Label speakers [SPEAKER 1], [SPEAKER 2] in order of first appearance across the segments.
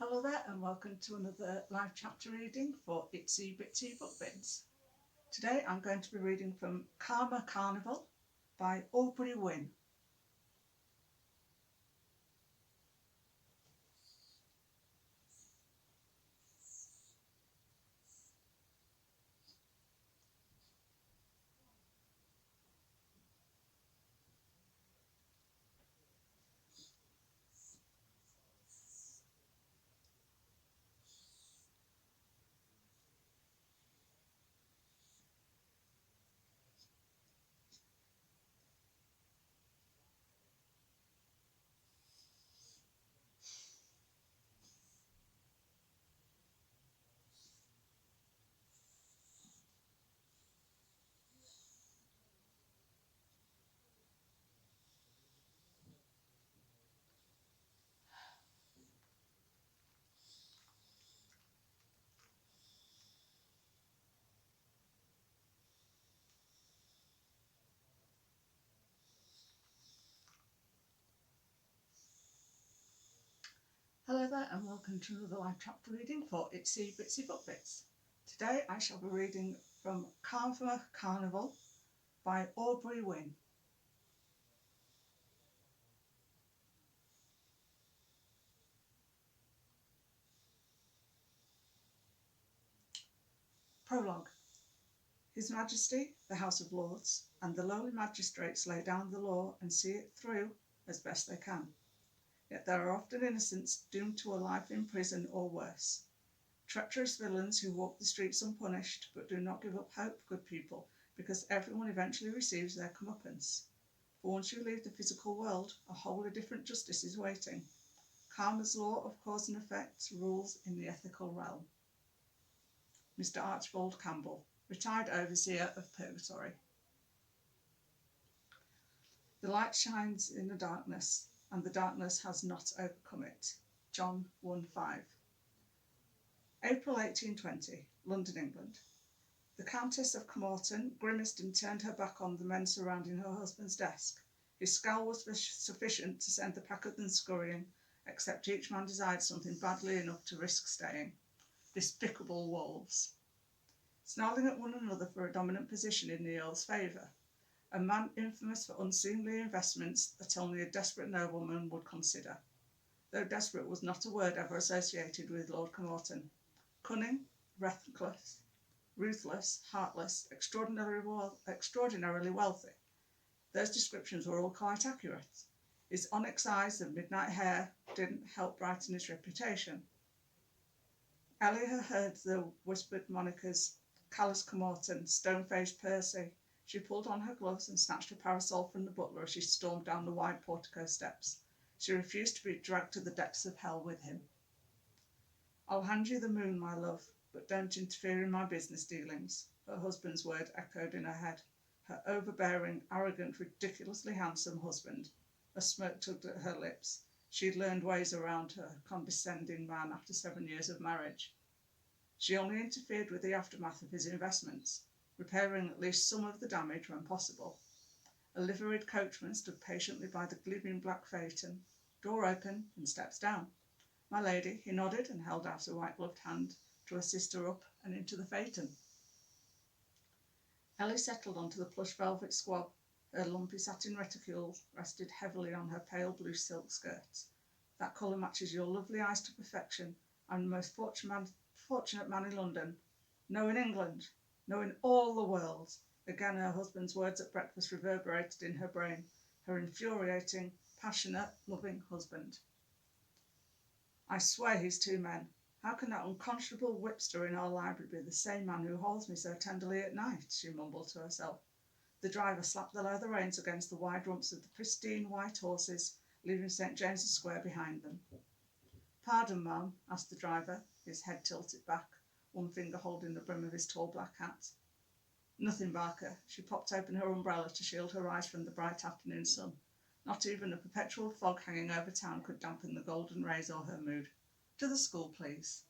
[SPEAKER 1] Hello there and welcome to another live chapter reading for Itsy Bitsy Book Bits. Today I'm going to be reading from Karnival by Aubrey Wynne. Hello there and welcome to another live chapter reading for Itsy Bitsy Book Bits. Today I shall be reading from Karnival by Aubrey Wynne. Prologue. His Majesty, the House of Lords, and the lowly magistrates lay down the law and see it through as best they can. Yet there are often innocents doomed to a life in prison or worse. Treacherous villains who walk the streets unpunished, but do not give up hope, good people, because everyone eventually receives their comeuppance. For once you leave the physical world, a wholly different justice is waiting. Karma's law of cause and effect rules in the ethical realm. Mr. Archibald Campbell, retired overseer of Purgatory. The light shines in the darkness, and the darkness has not overcome it. John 1:5. April 1820, London, England. The Countess of Carmarthen grimaced and turned her back on the men surrounding her husband's desk. His scowl was sufficient to send the pack of them scurrying, except each man desired something badly enough to risk staying. Despicable wolves. Snarling at one another for a dominant position in the Earl's favour. A man infamous for unseemly investments that only a desperate nobleman would consider. Though desperate was not a word ever associated with Lord Carmarthen. Cunning, reckless, ruthless, heartless, extraordinarily wealthy. Those descriptions were all quite accurate. His onyx eyes and midnight hair didn't help brighten his reputation. Ellie had heard the whispered monikers, Callous Carmarthen, Stone-faced Percy. She pulled on her gloves and snatched a parasol from the butler as she stormed down the wide portico steps. She refused to be dragged to the depths of hell with him. I'll hand you the moon, my love, but don't interfere in my business dealings, her husband's word echoed in her head. Her overbearing, arrogant, ridiculously handsome husband. A smirk tugged at her lips. She'd learned ways around her condescending man after 7 years of marriage. She only interfered with the aftermath of his investments, repairing at least some of the damage when possible. A liveried coachman stood patiently by the gleaming black phaeton. Door open and steps down. My lady, he nodded and held out a white-gloved hand to assist her up and into the phaeton. Ellie settled onto the plush velvet squab. Her lumpy satin reticule rested heavily on her pale blue silk skirts. That colour matches your lovely eyes to perfection. I'm the most fortunate man in London. No, in England. No, in all the world. Again her husband's words at breakfast reverberated in her brain. Her infuriating, passionate, loving husband. I swear he's two men. How can that unconscionable whipster in our library be the same man who holds me so tenderly at night? She mumbled to herself. The driver slapped the leather reins against the wide rumps of the pristine white horses, leaving St. James's Square behind them. Pardon, ma'am, asked the driver, his head tilted back, one finger holding the brim of his tall black hat. Nothing, Barker. She popped open her umbrella to shield her eyes from the bright afternoon sun. Not even a perpetual fog hanging over town could dampen the golden rays or her mood. To the school, please.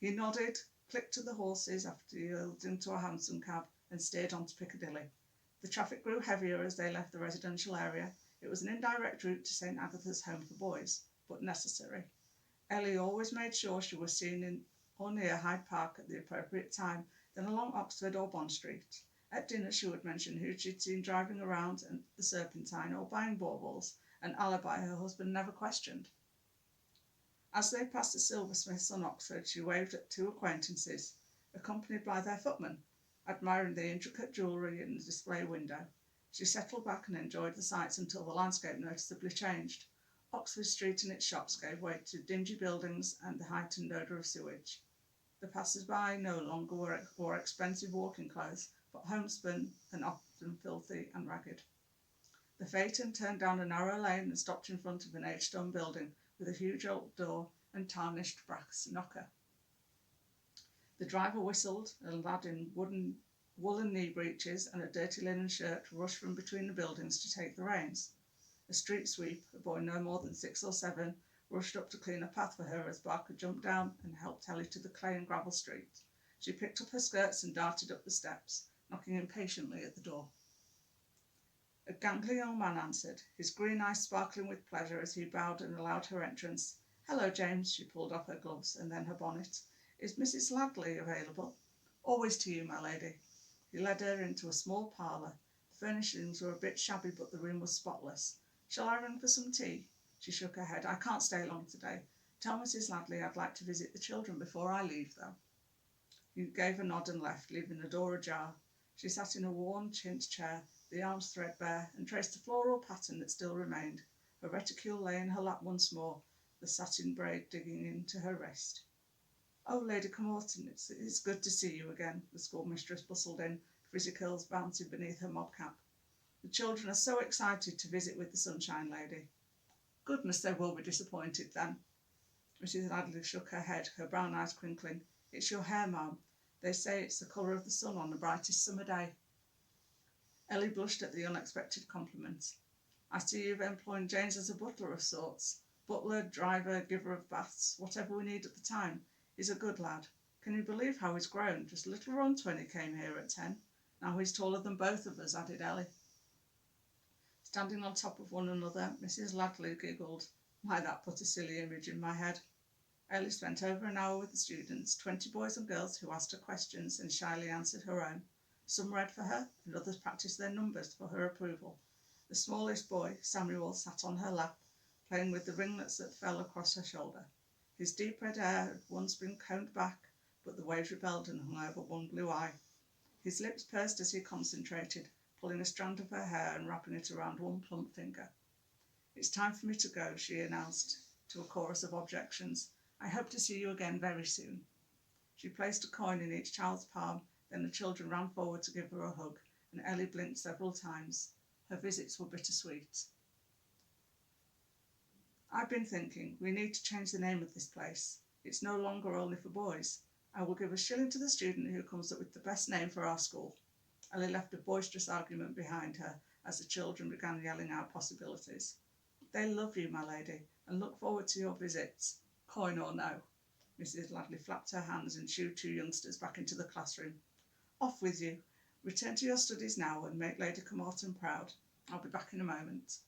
[SPEAKER 1] He nodded, clicked to the horses after yielding to a hansom cab, and steered on to Piccadilly. The traffic grew heavier as they left the residential area. It was an indirect route to St. Agatha's Home for Boys, but necessary. Ellie always made sure she was seen in or near Hyde Park at the appropriate time, then along Oxford or Bond Street. At dinner she would mention who she'd seen driving around the Serpentine or buying baubles, an alibi her husband never questioned. As they passed the silversmiths on Oxford, she waved at two acquaintances, accompanied by their footman, admiring the intricate jewellery in the display window. She settled back and enjoyed the sights until the landscape noticeably changed. Oxford Street and its shops gave way to dingy buildings and the heightened odour of sewage. The passers-by no longer wore expensive walking clothes, but homespun and often filthy and ragged. The phaeton turned down a narrow lane and stopped in front of an aged stone building with a huge old door and tarnished brass knocker. The driver whistled, and a lad in woolen knee breeches and a dirty linen shirt rushed from between the buildings to take the reins. A street sweep, a boy no more than 6 or 7, rushed up to clean a path for her as Barker jumped down and helped Ellie to the clay and gravel street. She picked up her skirts and darted up the steps, knocking impatiently at the door. A gangling young man answered, his green eyes sparkling with pleasure as he bowed and allowed her entrance. "Hello, James." She pulled off her gloves and then her bonnet. "Is Mrs. Ladley available?" "Always to you, my lady." He led her into a small parlour. The furnishings were a bit shabby, but the room was spotless. "Shall I ring for some tea?" She shook her head. "I can't stay long today. Tell Mrs. Ladley I'd like to visit the children before I leave, though." He gave a nod and left, leaving the door ajar. She sat in a worn chintz chair, the arms threadbare, and traced the floral pattern that still remained. Her reticule lay in her lap once more, the satin braid digging into her wrist. "Oh, Lady Camerton, it's good to see you again," the schoolmistress bustled in, frizzy curls bouncing beneath her mob cap. "The children are so excited to visit with the Sunshine Lady." "Goodness, they will be disappointed then." Mrs. Ladley shook her head, her brown eyes crinkling. "It's your hair, ma'am. They say it's the colour of the sun on the brightest summer day." Ellie blushed at the unexpected compliment. "I see you've employed James as a butler of sorts. Butler, driver, giver of baths, whatever we need at the time. He's a good lad. Can you believe how he's grown? Just a little runt when he came here at 10. Now he's taller than both of us," added Ellie. Standing on top of one another, Mrs. Ladley giggled. "Why, that put a silly image in my head." Ellie spent over an hour with the students, 20 boys and girls who asked her questions and shyly answered her own. Some read for her, and others practised their numbers for her approval. The smallest boy, Samuel, sat on her lap, playing with the ringlets that fell across her shoulder. His deep red hair had once been combed back, but the waves rebelled and hung over one blue eye. His lips pursed as he concentrated, pulling a strand of her hair and wrapping it around one plump finger. "It's time for me to go," she announced, to a chorus of objections. "I hope to see you again very soon." She placed a coin in each child's palm, then the children ran forward to give her a hug, and Ellie blinked several times. Her visits were bittersweet. "I've been thinking, we need to change the name of this place. It's no longer only for boys. I will give a shilling to the student who comes up with the best name for our school." Ellie left a boisterous argument behind her as the children began yelling out possibilities. "They love you, my lady, and look forward to your visits, coin or no." Mrs. Ladley flapped her hands and shooed 2 youngsters back into the classroom. "Off with you. Return to your studies now and make Lady Camerton proud. I'll be back in a moment."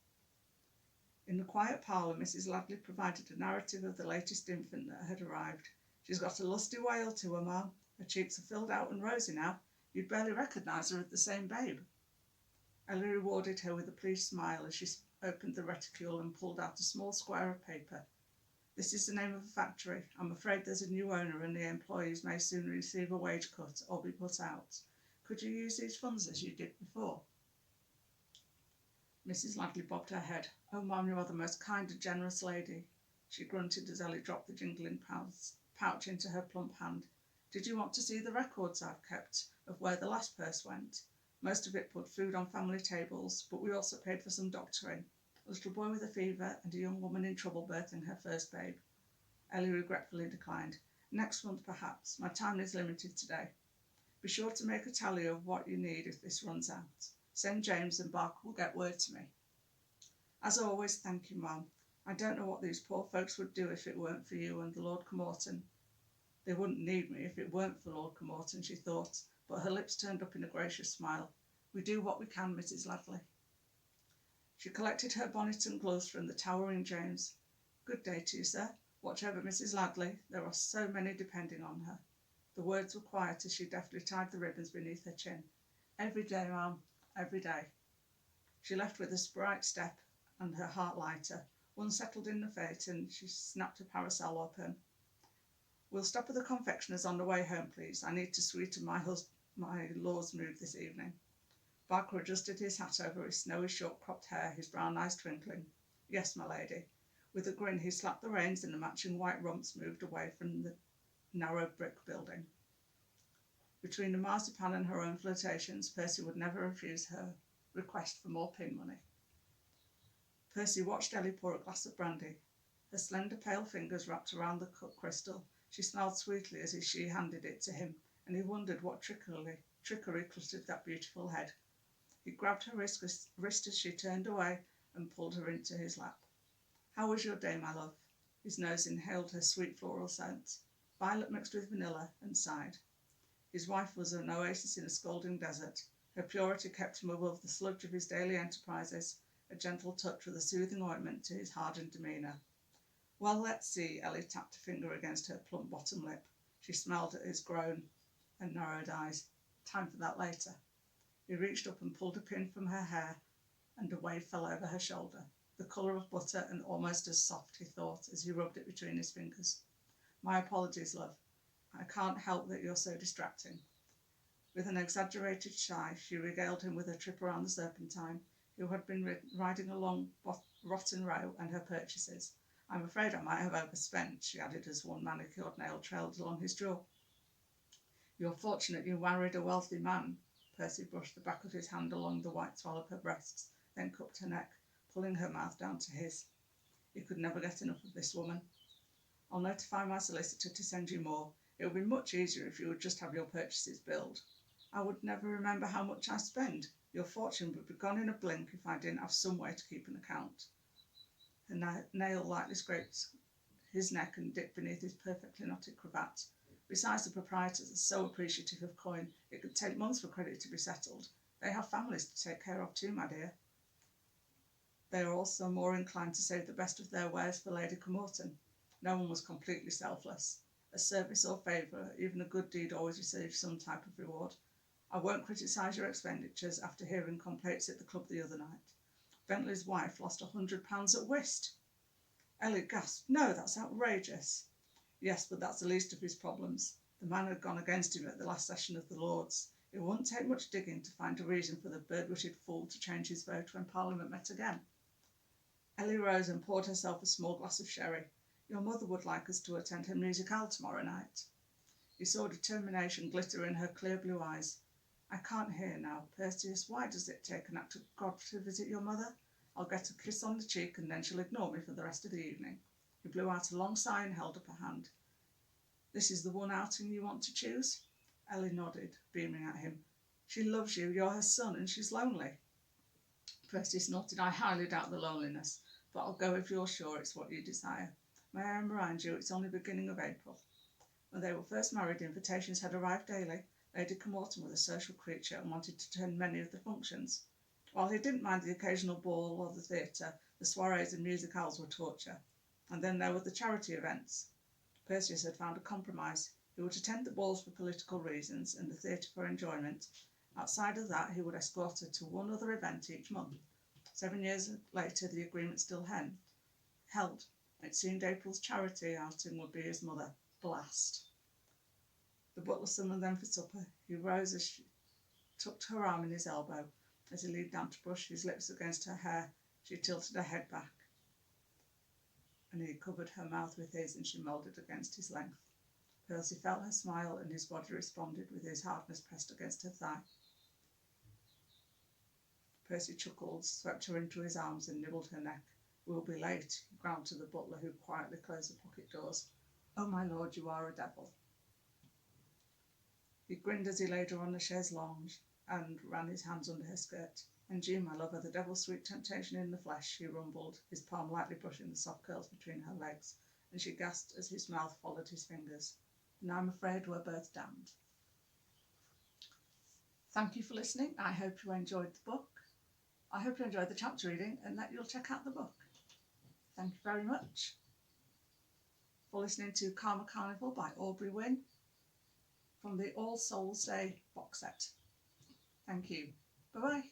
[SPEAKER 1] In the quiet parlour, Mrs. Ladley provided a narrative of the latest infant that had arrived. "She's got a lusty wail to her, ma'am. Her cheeks are filled out and rosy now. You'd barely recognise her as the same babe." Ellie rewarded her with a pleased smile as she opened the reticule and pulled out a small square of paper. "This is the name of a factory. I'm afraid there's a new owner and the employees may soon receive a wage cut or be put out. Could you use these funds as you did before?" Mrs. Ladley bobbed her head. "Oh, ma'am, you are the most kind and generous lady." She grunted as Ellie dropped the jingling pouch into her plump hand. "Did you want to see the records I've kept of where the last purse went? Most of it put food on family tables, but we also paid for some doctoring. A little boy with a fever and a young woman in trouble birthing her first babe." Ellie regretfully declined. "Next month, perhaps. My time is limited today. Be sure to make a tally of what you need if this runs out. Send James and Barker will get word to me." "As always, thank you, ma'am. I don't know what these poor folks would do if it weren't for you and the Lord Camerton." They wouldn't need me if it weren't for Lord Camerton, she thought, but her lips turned up in a gracious smile. "We do what we can, Mrs. Ladley." She collected her bonnet and gloves from the towering James. "Good day to you, sir. Watch over Mrs. Ladley. There are so many depending on her. The words were quiet as she deftly tied the ribbons beneath her chin. Every day, ma'am, every day. She left with a sprite step and her heart lighter. One settled in the fate and she snapped her parasol open. We'll stop at the confectioner's on the way home, please. I need to sweeten my lord's mood this evening. Barker adjusted his hat over his snowy short-cropped hair, his brown eyes twinkling. Yes, my lady. With a grin, he slapped the reins and the matching white rumps moved away from the narrow brick building. Between the marzipan and her own flirtations, Percy would never refuse her request for more pin money. Percy watched Ellie pour a glass of brandy. Her slender, pale fingers wrapped around the cut crystal. She smiled sweetly as she handed it to him, and he wondered what trickery cluttered that beautiful head. He grabbed her wrist as she turned away and pulled her into his lap. How was your day, my love? His nose inhaled her sweet floral scent, violet mixed with vanilla, and sighed. His wife was an oasis in a scalding desert. Her purity kept him above the sludge of his daily enterprises, a gentle touch with a soothing ointment to his hardened demeanour. Well, let's see. Ellie tapped a finger against her plump bottom lip. She smiled at his grown and narrowed eyes. Time for that later. He reached up and pulled a pin from her hair, and a wave fell over her shoulder, the colour of butter and almost as soft, he thought, as he rubbed it between his fingers. My apologies, love. I can't help that you're so distracting. With an exaggerated sigh, she regaled him with her trip around the Serpentine, who had been riding along Rotten Row, and her purchases. I'm afraid I might have overspent, she added as one manicured nail trailed along his jaw. You're fortunate you married a wealthy man. Percy brushed the back of his hand along the white swell of her breasts, then cupped her neck, pulling her mouth down to his. He could never get enough of this woman. I'll notify my solicitor to send you more. It would be much easier if you would just have your purchases billed. I would never remember how much I spend. Your fortune would be gone in a blink if I didn't have some way to keep an account. Her nail lightly scraped his neck and dipped beneath his perfectly knotted cravat. Besides, the proprietors are so appreciative of coin, it could take months for credit to be settled. They have families to take care of too, my dear. They are also more inclined to save the best of their wares for Lady Camerton. No one was completely selfless. A service or favour, even a good deed, always receives some type of reward. I won't criticise your expenditures after hearing complaints at the club the other night. Bentley's wife lost £100 at whist. Ellie gasped. No, that's outrageous. Yes, but that's the least of his problems. The man had gone against him at the last session of the Lords. It wouldn't take much digging to find a reason for the bird-witted fool to change his vote when Parliament met again. Ellie rose and poured herself a small glass of sherry. Your mother would like us to attend her musicale tomorrow night. He saw determination glitter in her clear blue eyes. I can't hear now, Perseus. Why does it take an act of God to visit your mother? I'll get a kiss on the cheek and then she'll ignore me for the rest of the evening. He blew out a long sigh and held up a hand. This is the one outing you want to choose? Ellie nodded, beaming at him. She loves you, you're her son, and she's lonely. Percy snorted. I highly doubt the loneliness, but I'll go if you're sure it's what you desire. May I remind you, it's only beginning of April. When they were first married, invitations had arrived daily. Lady Camerton was a social creature and wanted to attend many of the functions. While he didn't mind the occasional ball or the theatre, the soirees and musicales were torture. And then there were the charity events. Perseus had found a compromise. He would attend the balls for political reasons and the theatre for enjoyment. Outside of that, he would escort her to one other event each month. 7 years later, the agreement still held. It seemed April's charity outing would be his mother. Blast. The butler summoned them for supper. He rose as she tucked her arm in his elbow. As he leaned down to brush his lips against her hair, she tilted her head back, and he covered her mouth with his, and she moulded against his length. Percy felt her smile, and his body responded with his hardness pressed against her thigh. Percy chuckled, swept her into his arms, and nibbled her neck. We'll be late, he growled to the butler, who quietly closed the pocket doors. Oh, my lord, you are a devil. He grinned as he laid her on the chaise longue and ran his hands under her skirt. And you, my love, are the devil's sweet temptation in the flesh, he rumbled, his palm lightly brushing the soft curls between her legs, and she gasped as his mouth followed his fingers. And I'm afraid we're both damned. Thank you for listening. I hope you enjoyed the book. I hope you enjoyed the chapter reading and that you'll check out the book. Thank you very much. for listening to Karnival by Aubrey Wynne from the All Souls Day box set. Thank you. Bye-bye.